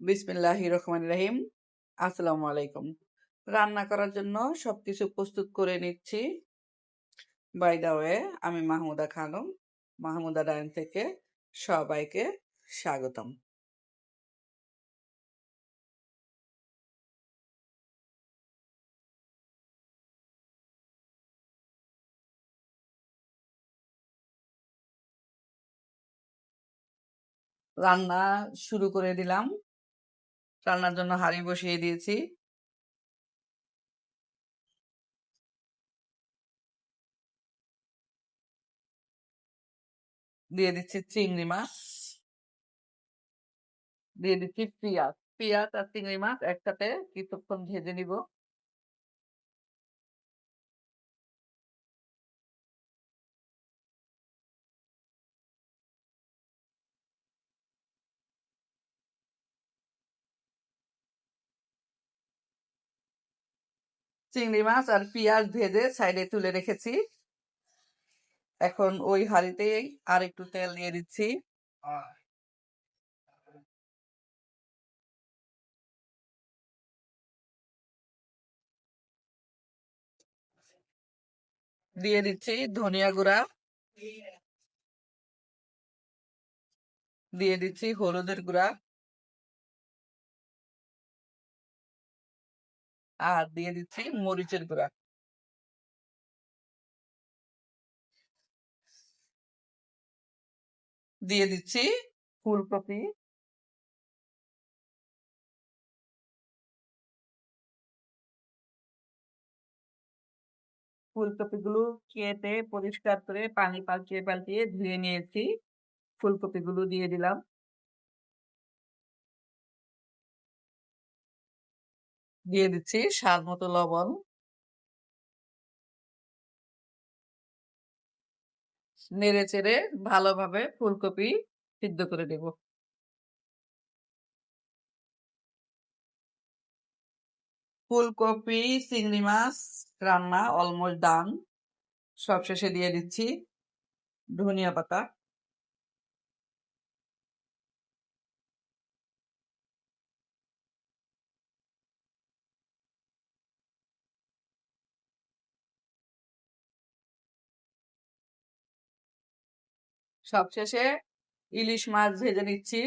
বিসমিল্লাহির রহমানির রহিম। আসসালামু আলাইকুম। রান্না করার জন্য সবকিছু প্রস্তুত করে নিচ্ছি। বাই দ্য ওয়ে, আমি মাহমুদা খানম, মাহমুদা ডাইন থেকে সবাইকে স্বাগতম। রান্না শুরু করে দিলাম। রান্নার জন্য হাঁড়ি বসিয়ে দিয়েছি। দিয়ে দিচ্ছি চিংড়ি মাছ, দিয়ে দিচ্ছি পেঁয়াজ। পেঁয়াজ আর চিংড়ি মাছ একসাথে কিছুক্ষণ ভেজে নিব। চিংড়ি মাছ আর পেঁয়াজ ভেজে সাইডে তুলে রেখেছি। এখন ওই হাঁড়িতেই আর একটু তেল দিয়ে দিচ্ছি। দিয়ে দিচ্ছি ধনিয়া গুঁড়া, দিয়ে দিচ্ছি হলুদের গুঁড়া, আর দিয়ে দিচ্ছি মরিচের গুঁড়া। দিয়ে দিচ্ছি ফুলকপি, ফুলকপিগুলো কেটে পরিষ্কার করে পানি পাল্টিয়ে পাল্টিয়ে ধুয়ে নিয়েছি। ফুলকপিগুলো দিয়ে দিলাম। দিয়ে দিচ্ছি স্বাদ মতো লবণ। নেড়ে চেড়ে ভালোভাবে ফুলকপি সিদ্ধ করে দেব। ফুলকপি চিংড়ি মাছ রান্না অলমোস্ট ডান। সবশেষে দিয়ে দিচ্ছি ধনিয়া পাতা। সবশেষে ইলিশ মাছ ভেজে নিচ্ছি।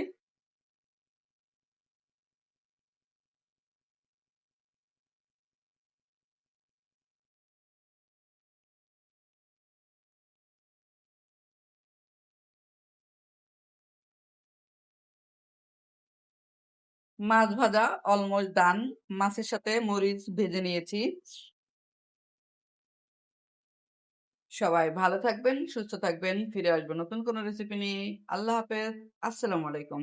মাছ ভাজা অলমোস্ট ডান। মাছের সাথে মরিচ ভেজে নিয়েছি। সবাই ভালো থাকবেন, সুস্থ থাকবেন। ফিরে আসবো নতুন কোনো রেসিপি নিয়ে। আল্লাহ হাফেজ। আসসালামু আলাইকুম।